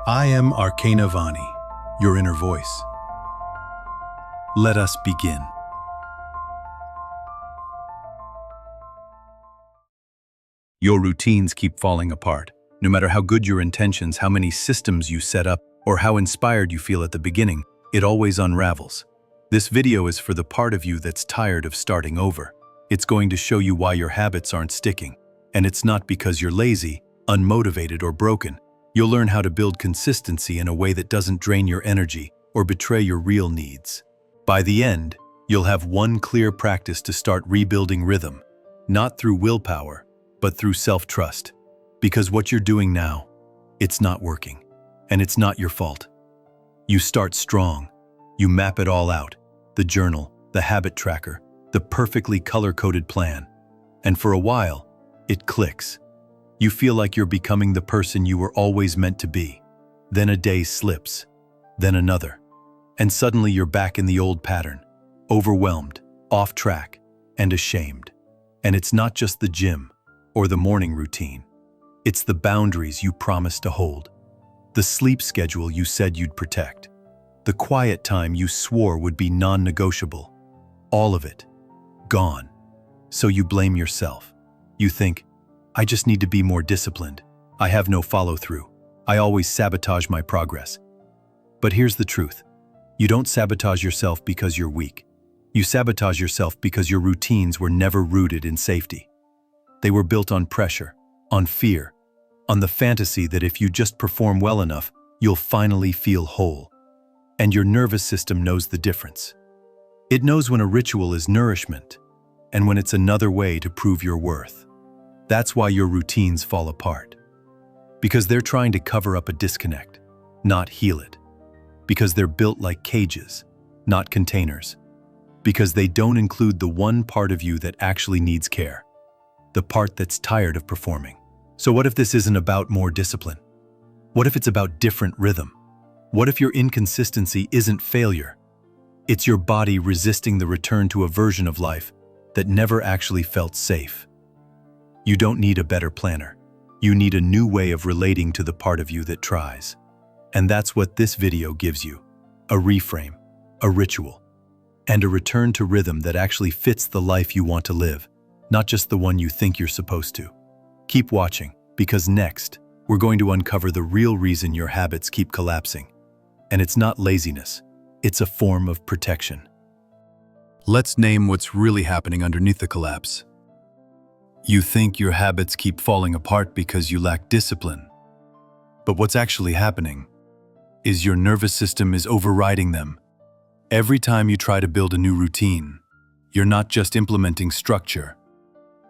I am Arcana Vani, your inner voice. Let us begin. Your routines keep falling apart. No matter how good your intentions, how many systems you set up, or how inspired you feel at the beginning, it always unravels. This video is for the part of you that's tired of starting over. It's going to show you why your habits aren't sticking. And it's not because you're lazy, unmotivated, or broken. You'll learn how to build consistency in a way that doesn't drain your energy or betray your real needs. By the end, you'll have one clear practice to start rebuilding rhythm, not through willpower, but through self-trust. Because what you're doing now, it's not working, and it's not your fault. You start strong. You map it all out, the journal, the habit tracker, the perfectly color-coded plan. And for a while, it clicks. You feel like you're becoming the person you were always meant to be. Then a day slips, then another. And suddenly you're back in the old pattern, overwhelmed, off track, and ashamed. And it's not just the gym or the morning routine. It's the boundaries you promised to hold, the sleep schedule you said you'd protect, the quiet time you swore would be non-negotiable. All of it, gone. So you blame yourself. You think, I just need to be more disciplined. I have no follow-through. I always sabotage my progress. But here's the truth. You don't sabotage yourself because you're weak. You sabotage yourself because your routines were never rooted in safety. They were built on pressure, on fear, on the fantasy that if you just perform well enough, you'll finally feel whole. And your nervous system knows the difference. It knows when a ritual is nourishment and when it's another way to prove your worth. That's why your routines fall apart. Because they're trying to cover up a disconnect, not heal it. Because they're built like cages, not containers. Because they don't include the one part of you that actually needs care. The part that's tired of performing. So what if this isn't about more discipline? What if it's about different rhythm? What if your inconsistency isn't failure? It's your body resisting the return to a version of life that never actually felt safe. You don't need a better planner. You need a new way of relating to the part of you that tries. And that's what this video gives you. A reframe, a ritual, and a return to rhythm that actually fits the life you want to live, not just the one you think you're supposed to. Keep watching, because next, we're going to uncover the real reason your habits keep collapsing. And it's not laziness, it's a form of protection. Let's name what's really happening underneath the collapse. You think your habits keep falling apart because you lack discipline. But what's actually happening is your nervous system is overriding them. Every time you try to build a new routine, you're not just implementing structure.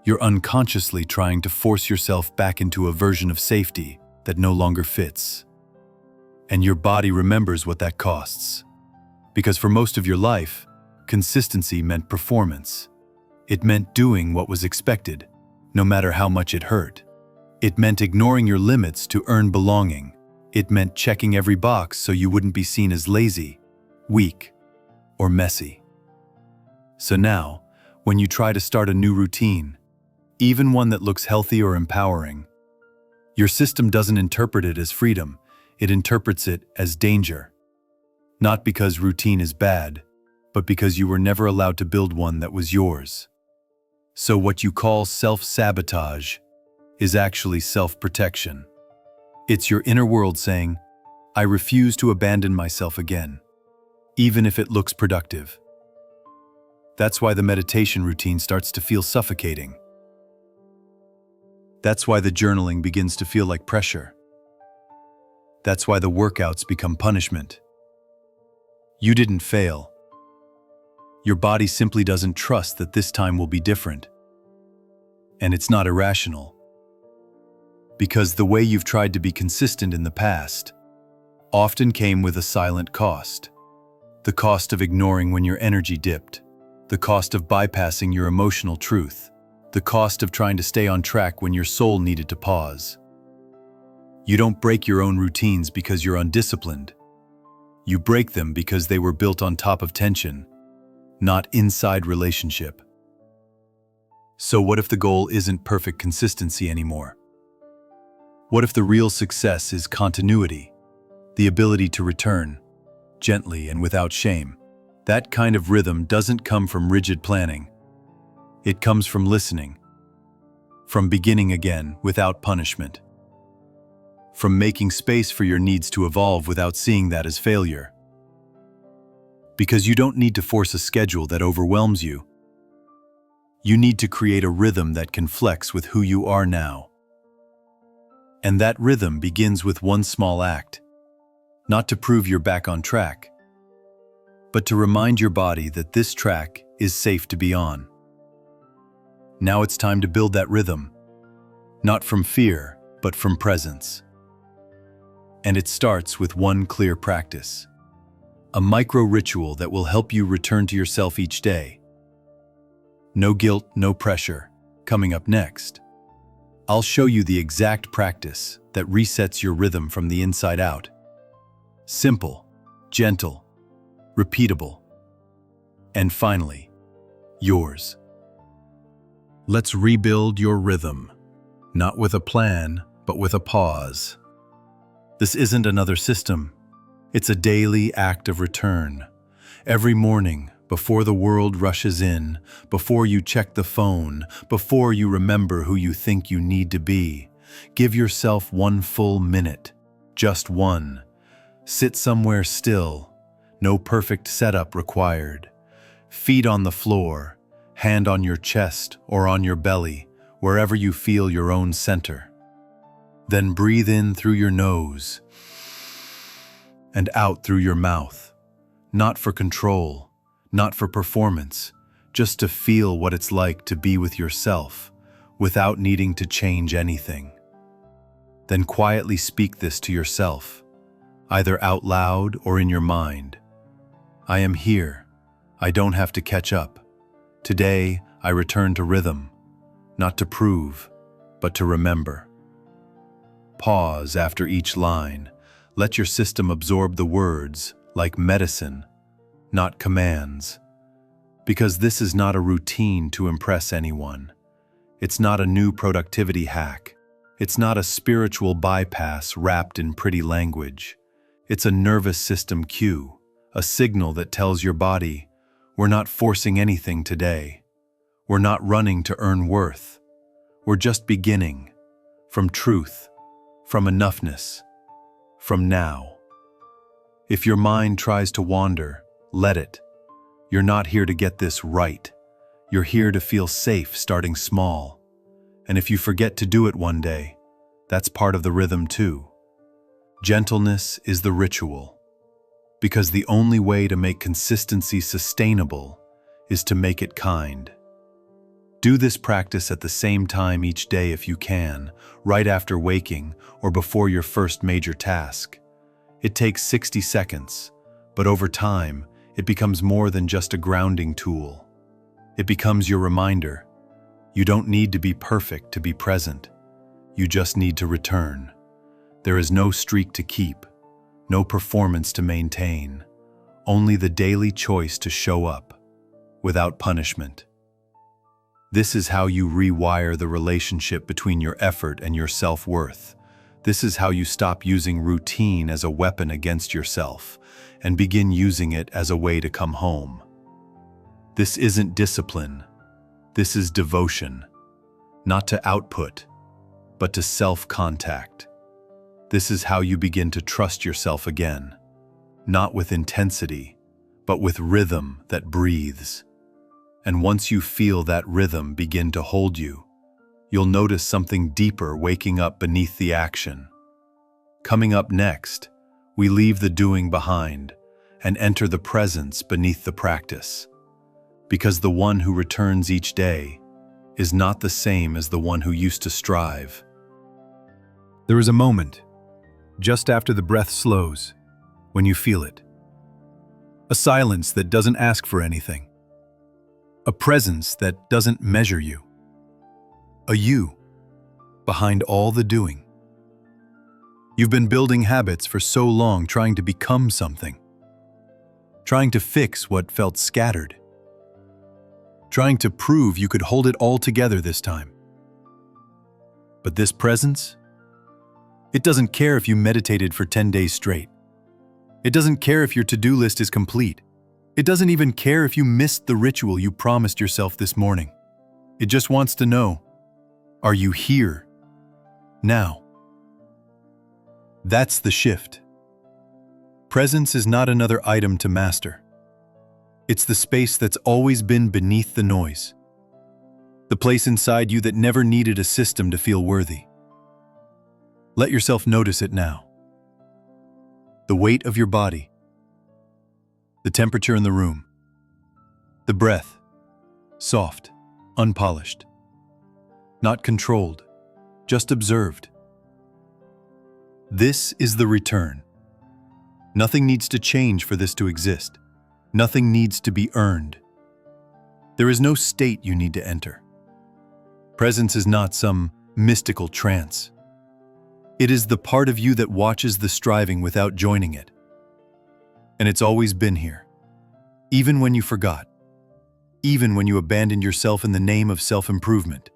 You're unconsciously trying to force yourself back into a version of safety that no longer fits. And your body remembers what that costs. Because for most of your life, consistency meant performance. It meant doing what was expected, no matter how much it hurt. It meant ignoring your limits to earn belonging. It meant checking every box so you wouldn't be seen as lazy, weak, or messy. So now, when you try to start a new routine, even one that looks healthy or empowering, your system doesn't interpret it as freedom, it interprets it as danger. Not because routine is bad, but because you were never allowed to build one that was yours. So what you call self-sabotage is actually self-protection. It's your inner world saying, I refuse to abandon myself again, even if it looks productive. That's why the meditation routine starts to feel suffocating. That's why the journaling begins to feel like pressure. That's why the workouts become punishment. You didn't fail. Your body simply doesn't trust that this time will be different. And it's not irrational. Because the way you've tried to be consistent in the past often came with a silent cost. The cost of ignoring when your energy dipped. The cost of bypassing your emotional truth. The cost of trying to stay on track when your soul needed to pause. You don't break your own routines because you're undisciplined. You break them because they were built on top of tension, not inside relationship. So what if the goal isn't perfect consistency anymore? What if the real success is continuity, the ability to return, gently and without shame. That kind of rhythm doesn't come from rigid planning. It comes from listening, from beginning again without punishment, from making space for your needs to evolve without seeing that as failure. Because you don't need to force a schedule that overwhelms you. You need to create a rhythm that can flex with who you are now. And that rhythm begins with one small act, not to prove you're back on track, but to remind your body that this track is safe to be on. Now it's time to build that rhythm, not from fear, but from presence. And it starts with one clear practice, a micro ritual that will help you return to yourself each day. No guilt, no pressure. Coming up next, I'll show you the exact practice that resets your rhythm from the inside out. Simple, gentle, repeatable, and finally, yours. Let's rebuild your rhythm, not with a plan, but with a pause. This isn't another system. It's a daily act of return. Every morning, before the world rushes in, before you check the phone, before you remember who you think you need to be, give yourself one full minute, just one. Sit somewhere still, no perfect setup required. Feet on the floor, hand on your chest or on your belly, wherever you feel your own center. Then breathe in through your nose and out through your mouth, not for control, not for performance, just to feel what it's like to be with yourself without needing to change anything. Then quietly speak this to yourself, either out loud or in your mind. I am here. I don't have to catch up. Today, I return to rhythm, not to prove, but to remember. Pause after each line. Let your system absorb the words like medicine, not commands. Because this is not a routine to impress anyone. It's not a new productivity hack. It's not a spiritual bypass wrapped in pretty language. It's a nervous system cue, a signal that tells your body, we're not forcing anything today. We're not running to earn worth. We're just beginning, from truth, from enoughness, from now. If your mind tries to wander, let it. You're not here to get this right. You're here to feel safe starting small. And if you forget to do it one day, that's part of the rhythm too. Gentleness is the ritual. Because the only way to make consistency sustainable is to make it kind. Do this practice at the same time each day if you can, right after waking or before your first major task. It takes 60 seconds, but over time, it becomes more than just a grounding tool. It becomes your reminder. You don't need to be perfect to be present. You just need to return. There is no streak to keep, no performance to maintain, only the daily choice to show up, without punishment. This is how you rewire the relationship between your effort and your self-worth. This is how you stop using routine as a weapon against yourself and begin using it as a way to come home. This isn't discipline. This is devotion, not to output, but to self-contact. This is how you begin to trust yourself again, not with intensity, but with rhythm that breathes. And once you feel that rhythm begin to hold you, you'll notice something deeper waking up beneath the action. Coming up next, we leave the doing behind and enter the presence beneath the practice. Because the one who returns each day is not the same as the one who used to strive. There is a moment, just after the breath slows, when you feel it. A silence that doesn't ask for anything. A presence that doesn't measure you. A you behind all the doing. You've been building habits for so long, trying to become something. Trying to fix what felt scattered. Trying to prove you could hold it all together this time. But this presence, it doesn't care if you meditated for 10 days straight. It doesn't care if your to-do list is complete. It doesn't even care if you missed the ritual you promised yourself this morning. It just wants to know, are you here now? That's the shift. Presence is not another item to master. It's the space that's always been beneath the noise. The place inside you that never needed a system to feel worthy. Let yourself notice it now. The weight of your body. The temperature in the room. The breath. Soft, unpolished. Not controlled, just observed. This is the return. Nothing needs to change for this to exist. Nothing needs to be earned. There is no state you need to enter. Presence is not some mystical trance. It is the part of you that watches the striving without joining it. And it's always been here. Even when you forgot. Even when you abandoned yourself in the name of self-improvement.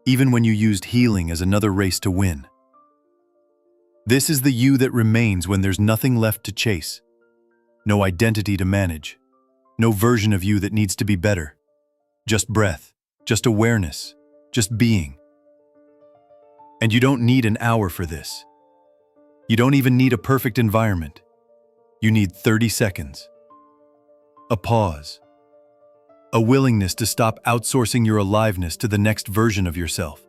Even when you used healing as another race to win. This is the you that remains when there's nothing left to chase. No identity to manage. No version of you that needs to be better. Just breath. Just awareness. Just being. And you don't need an hour for this. You don't even need a perfect environment. You need 30 seconds. A pause. A willingness to stop outsourcing your aliveness to the next version of yourself.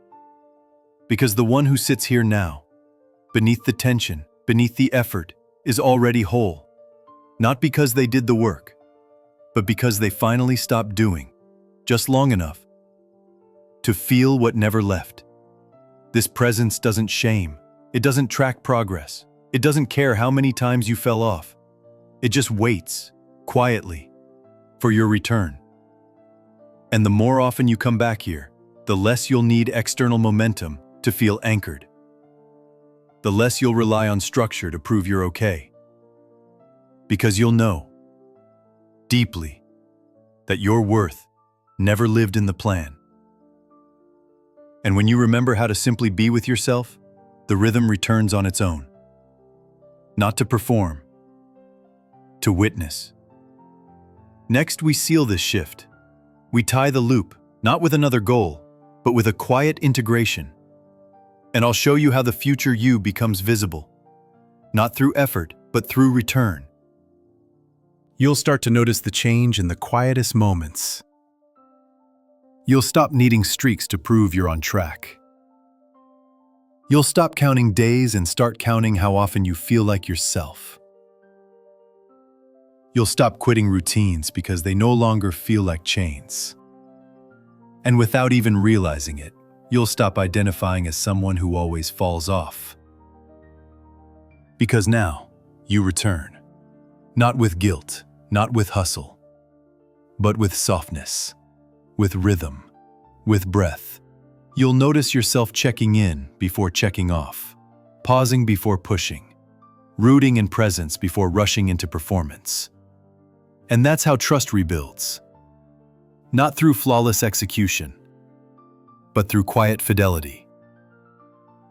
Because the one who sits here now, beneath the tension, beneath the effort, is already whole. Not because they did the work, but because they finally stopped doing, just long enough, to feel what never left. This presence doesn't shame. It doesn't track progress. It doesn't care how many times you fell off. It just waits, quietly, for your return. And the more often you come back here, the less you'll need external momentum to feel anchored. The less you'll rely on structure to prove you're okay. Because you'll know, deeply, that your worth never lived in the plan. And when you remember how to simply be with yourself, the rhythm returns on its own. Not to perform, to witness. Next, we seal this shift. We tie the loop, not with another goal, but with a quiet integration. And I'll show you how the future you becomes visible. Not through effort, but through return. You'll start to notice the change in the quietest moments. You'll stop needing streaks to prove you're on track. You'll stop counting days and start counting how often you feel like yourself. You'll stop quitting routines because they no longer feel like chains. And without even realizing it, you'll stop identifying as someone who always falls off. Because now, you return. Not with guilt, not with hustle, but with softness, with rhythm, with breath. You'll notice yourself checking in before checking off, pausing before pushing, rooting in presence before rushing into performance. And that's how trust rebuilds. Not through flawless execution, but through quiet fidelity.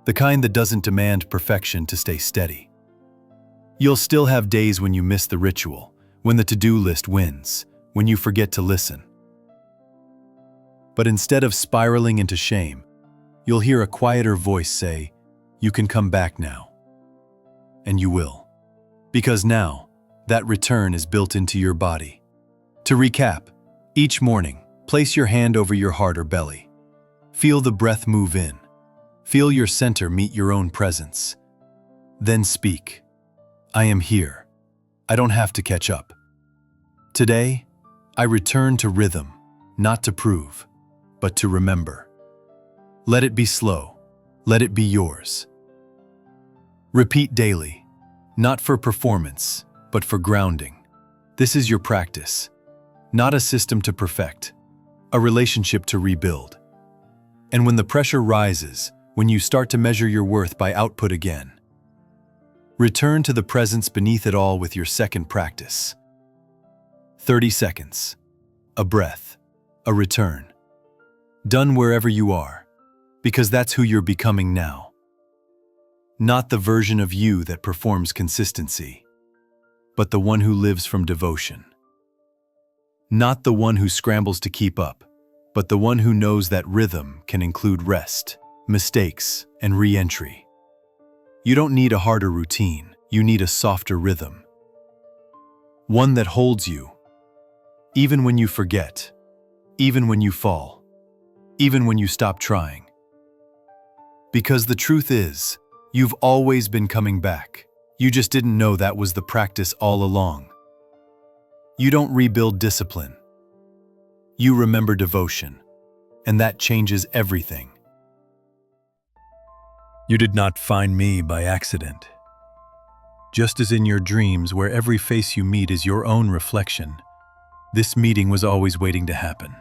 The kind that doesn't demand perfection to stay steady. You'll still have days when you miss the ritual, when the to-do list wins, when you forget to listen. But instead of spiraling into shame, you'll hear a quieter voice say, "You can come back now." And you will. Because now, that return is built into your body. To recap, each morning, place your hand over your heart or belly. Feel the breath move in. Feel your center meet your own presence. Then speak. I am here. I don't have to catch up. Today, I return to rhythm, not to prove, but to remember. Let it be slow. Let it be yours. Repeat daily, not for performance, but for grounding. This is your practice, not a system to perfect, a relationship to rebuild. And when the pressure rises, when you start to measure your worth by output again, return to the presence beneath it all with your second practice. 30 seconds, a breath, a return. Done wherever you are, because that's who you're becoming now. Not the version of you that performs consistency, but the one who lives from devotion. Not the one who scrambles to keep up, but the one who knows that rhythm can include rest, mistakes, and re-entry. You don't need a harder routine, you need a softer rhythm. One that holds you, even when you forget, even when you fall, even when you stop trying. Because the truth is, you've always been coming back. You just didn't know that was the practice all along. You don't rebuild discipline. You remember devotion, and that changes everything. You did not find me by accident. Just as in your dreams, where every face you meet is your own reflection, this meeting was always waiting to happen.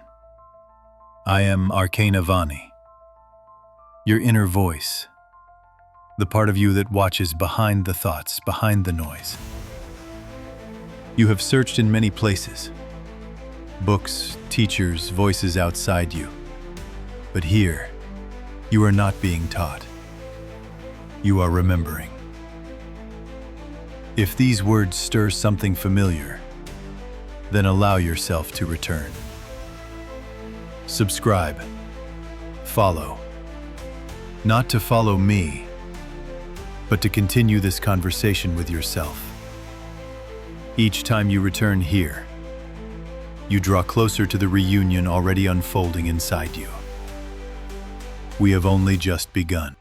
I am Arcana Vani, your inner voice, the part of you that watches behind the thoughts, behind the noise. You have searched in many places, books, teachers, voices outside you. But here, you are not being taught. You are remembering. If these words stir something familiar, then allow yourself to return. Subscribe. Follow. Not to follow me, but to continue this conversation with yourself. Each time you return here, you draw closer to the reunion already unfolding inside you. We have only just begun.